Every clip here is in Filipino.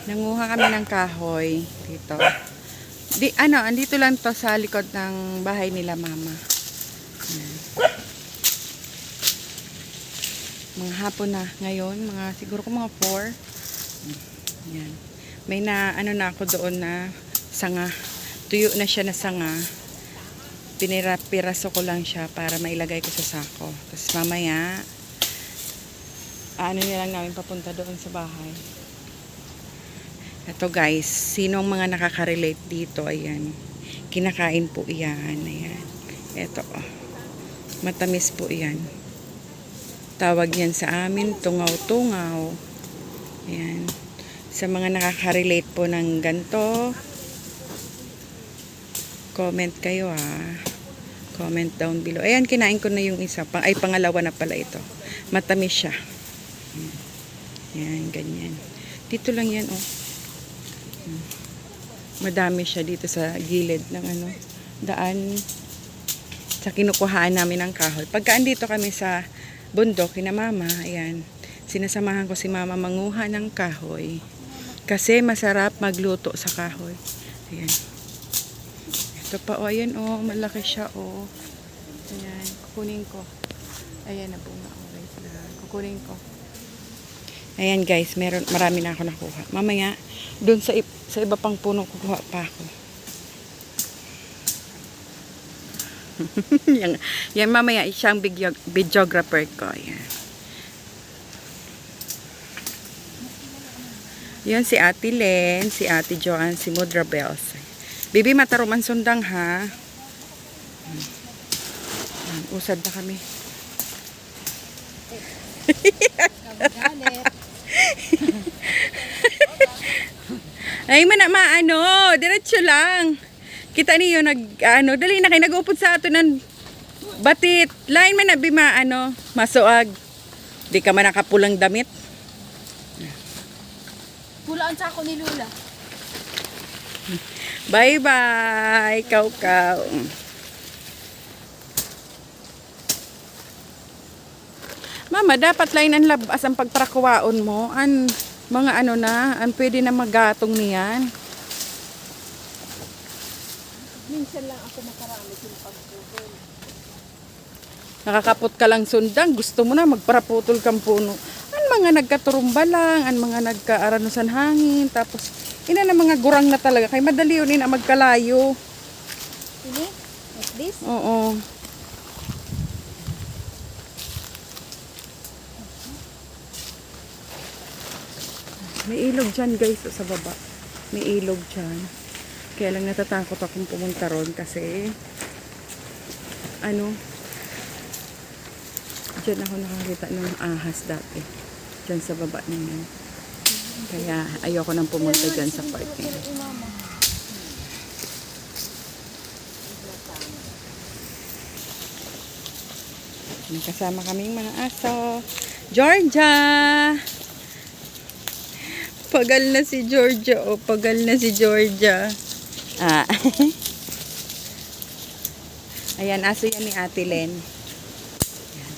Nanguha kami ng kahoy dito. Andito lang to sa likod ng bahay nila mama. Ayan. Mga hapon na ngayon, siguro ko mga 4. Ayan. May na ako doon na sanga. Tuyo na siya na sanga. Pinira-piraso ko lang siya para mailagay ko sa sako. Tapos mamaya, nilang namin papunta doon sa bahay. Ito guys, sinong mga nakaka-relate dito, ayan. Kinakain po iyan, ayan. Ito, matamis po iyan. Tawag yan sa amin, tungaw-tungaw. Ayan. Sa mga nakaka-relate po ng ganito, comment kayo comment down below. Ayan, kinain ko na yung isa. Pangalawa na pala ito. Matamis siya. Ayan, ganyan. Dito lang yan, oh. Madami siya dito sa gilid ng daan sa kinukuhaan namin ng kahoy. Pagka andito kami sa bundok kina mama, ayan, sinasamahan ko si mama manguha ng kahoy kasi masarap magluto sa kahoy. Ayan. Ito pa, oh, ayan, oh, malaki siya, oh. Ayan, kukunin ko. Ayan, nabunga, oh, wait lang. Kukunin ko. Ayan guys, marami na ako nakuha. Mamaya, doon sa iba pang puno kukuha pa ako. yan mamaya, siyang videographer ko. Ayan. Yan si Ate Len, si Ate Joanne, si Mudra Bells. Bibi, mataruman sundang ha. Usad na kami. Ay, diretso lang. Kita niyo dali na kayo nag-upod sa ato ng batit. Lain man na bima, masuag. Di ka man nakapulang damit. Pula ang sako ni Lula. Bye-bye, kaw. Mama, dapat lain ang labas ang pagprakwaon mo. Mga pwede na magatong niyan. Minsan lang ako makarami yung pagpupul. Nakakapot ka lang sundang, gusto mo na magparaputol kang puno. Mga nagkaturumba lang, mga nagkaaranusan hangin, tapos ina na mga gurang na talaga. Kaya madali yun na magkalayo. Ini? Like this? Oo. May ilog dyan guys, sa baba. May ilog dyan. Kaya lang natatakot akong pumunta ron kasi dyan ako nakakita ng ahas dati. Dyan sa baba na yan. Kaya ayoko nang pumunta dyan sa park na yan. May kasama kaming mga aso. Georgia! Pagal na si Georgia. O, pagal na si Georgia. Ayan, aso yan ni Ate Len.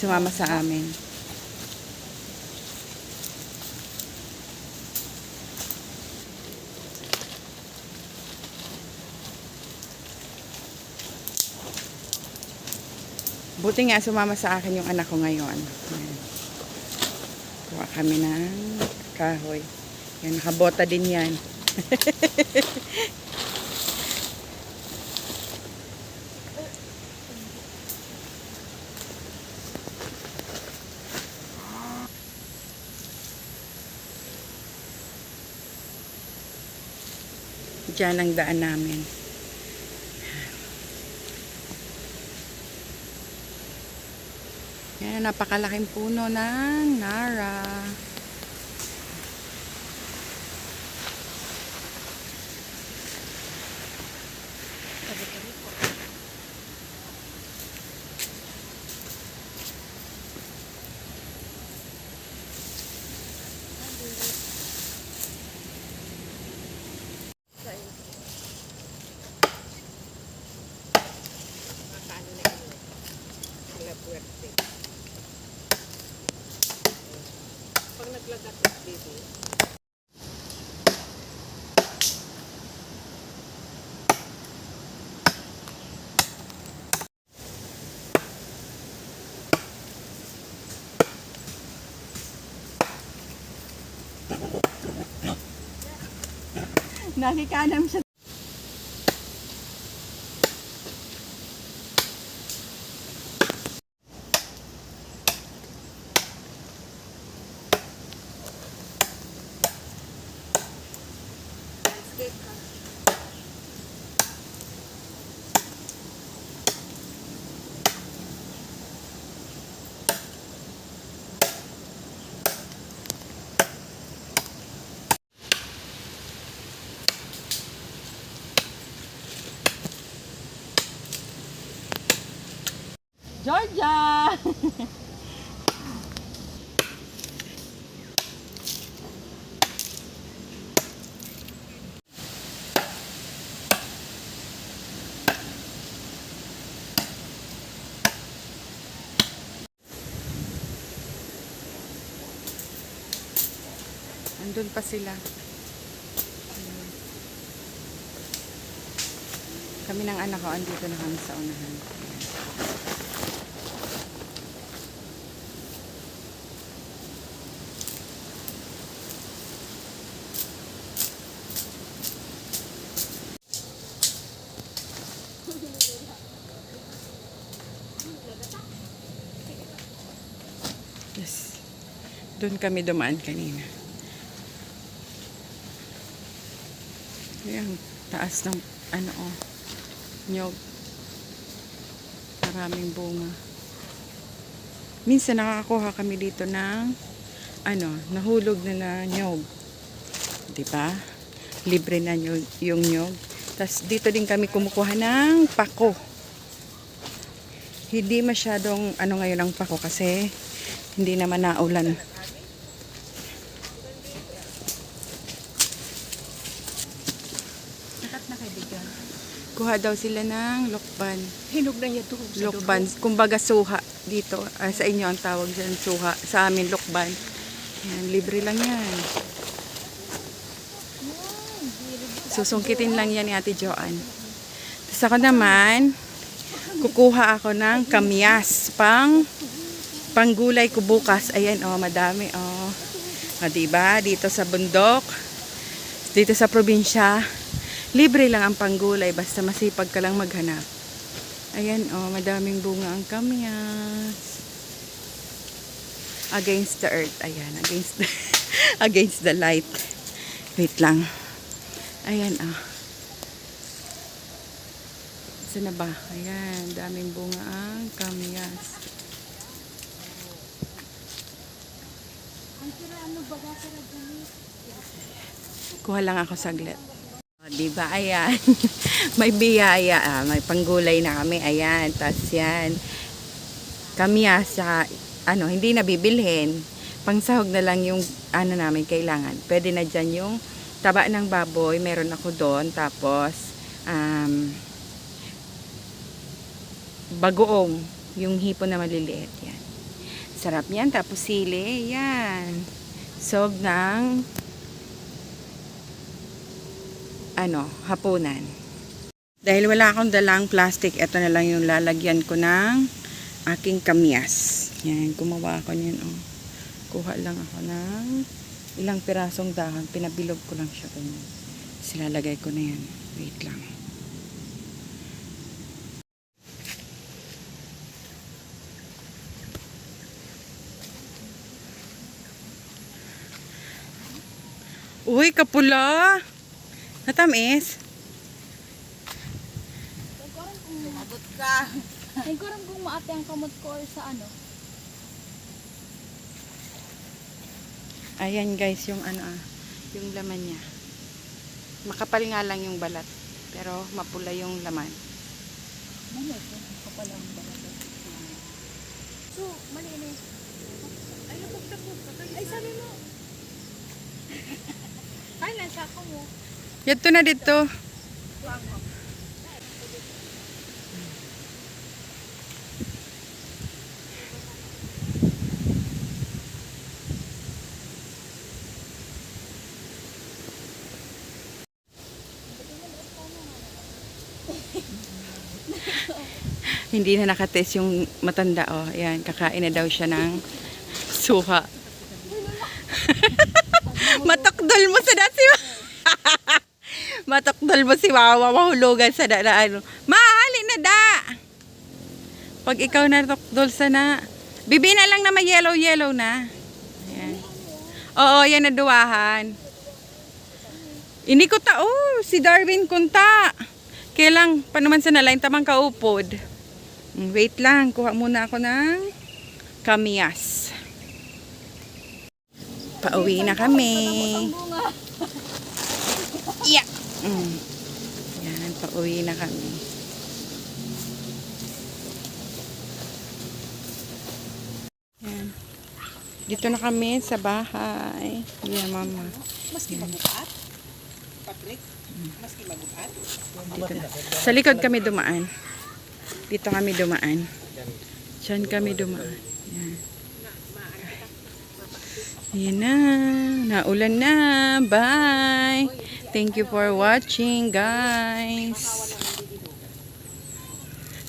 Sumama sa amin. Buti nga sumama sa akin yung anak ko ngayon. Ayan. Kuha kami ng kahoy. Yan, nakabota din yan. Diyan ang daan namin. Yan, napakalaking puno ng Nara. Nakikanam siya. Georgia! Andun pa sila. Kami ng anak ko, andito na kami sa unahan. Yes. Doon kami dumaan kanina. Ayan, taas ng ano nyog. Maraming bunga. Minsan nakakakuha kami dito ng nahulog na nyog. 'Di ba? Libre na yung nyog. Tapos dito din kami kumukuha ng pako. Hindi masyadong ngayon ang pako kasi hindi naman naulan. Kuha daw sila ng lokban. Hinog na niya to. Lokban, kumbaga suha dito. Sa inyo ang tawag dyan, suha. Sa amin, lokban. Yan, libre lang yan. Susungkitin lang yan ni Ate Joanne. Tapos ako naman, kukuha ako ng kamyas. Panggulay ko bukas. Ayan, madami, diba? Dito sa bundok, dito sa probinsya, libre lang ang panggulay basta masipag ka lang maghanap. Ayan, madaming bunga ang kamyas. Against the earth. Ayan, against the light. Wait lang. Ayan, Saan na ba? Ayan, daming bunga ang kamyas. Kuha lang ako saglit. Diba? Ayan. May biyaya. May panggulay na kami. Ayan. Tapos yan. Kamyas sa hindi na bibilhin. Pangsahog na lang yung namin kailangan. Pwede na dyan yung taba ng baboy. Meron ako doon. Tapos bagoong. Yung hipon na maliliit. Yan. Sarap yan. Tapos sili. Yan. Sog ng hapunan. Dahil wala akong dalang plastic, ito na lang yung lalagyan ko ng aking kamyas. Yan, gumawa ako niyan, Kuha lang ako ng ilang pirasong dahon. Pinabilog ko lang siya ganyan. Silalagay ko na yan. Wait lang. Uy, kapula! Natamis? Sumagot ka. Ay, kurang kung maate ang kamot ko or sa Ayan guys, yung yung laman niya. Makapal nga lang yung balat. Pero mapula yung laman. Kapal ang balat. So, malinis. Ay, napagtapos ka. Ay, sabi mo. Ay, nasa ako mo. Yato na dito. Hindi na nakates yung matanda, Ayan, kakain na daw siya ng suha. Matakdol mo sa dati. Matakdal mo si mama, mahulugan sa ano. Mahali na da! Pag ikaw natakdol sa na, bibi na lang na may yellow na. Ayan. Oo, yan na duwahan. Ini ko si Darwin kunta. Kailang, pa naman sa nalain tamang kaupod. Wait lang, kuha muna ako ng kamyas. Pauwi na kami. Yeah. Yan, pauwi na kami. Yan. Dito na kami sa bahay. Yan, mama. Maski magupat? Patrick? Maski magupat? Dito na. Sa likod kami dumaan. Dito kami dumaan. Diyan kami dumaan. Yan. Yan na. Naulan na. Bye. Thank you for watching, guys.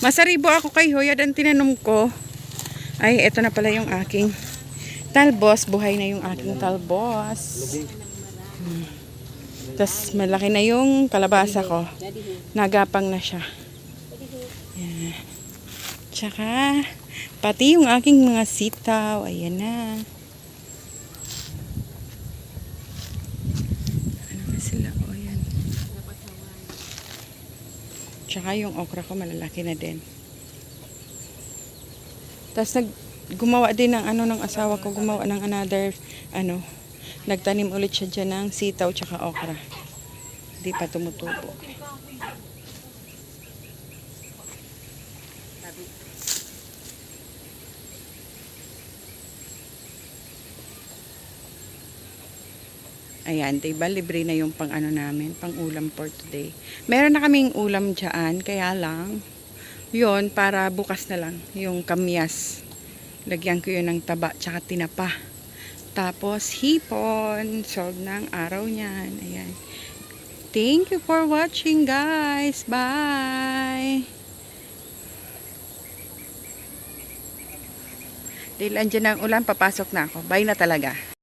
Masaribo ako kay Hoya dan tinanom ko. Ay, eto na pala yung aking talbos. Buhay na yung aking talbos. Tapos malaki na yung kalabasa ko. Nagapang na siya. Yan. Tsaka, pati yung aking mga sitaw. Ayan na. Ano na sila? O, yan. Tsaka yung okra ko malalaki na din. Tapos gumawa din ng ng asawa ko. Gumawa ng another, nagtanim ulit siya dyan ng sitaw tsaka okra. Hindi pa tumutubo. Ayan, diba? Libre na yung pang namin, pang ulam for today. Meron na kaming ulam dyan, kaya lang, yun, para bukas na lang, yung kamyas. Lagyan ko yun ng taba, tsaka tinapa. Tapos, hipon, solve ng araw niyan. Ayan. Thank you for watching, guys. Bye! Dahil andyan ang ulan, papasok na ako. Bye na talaga.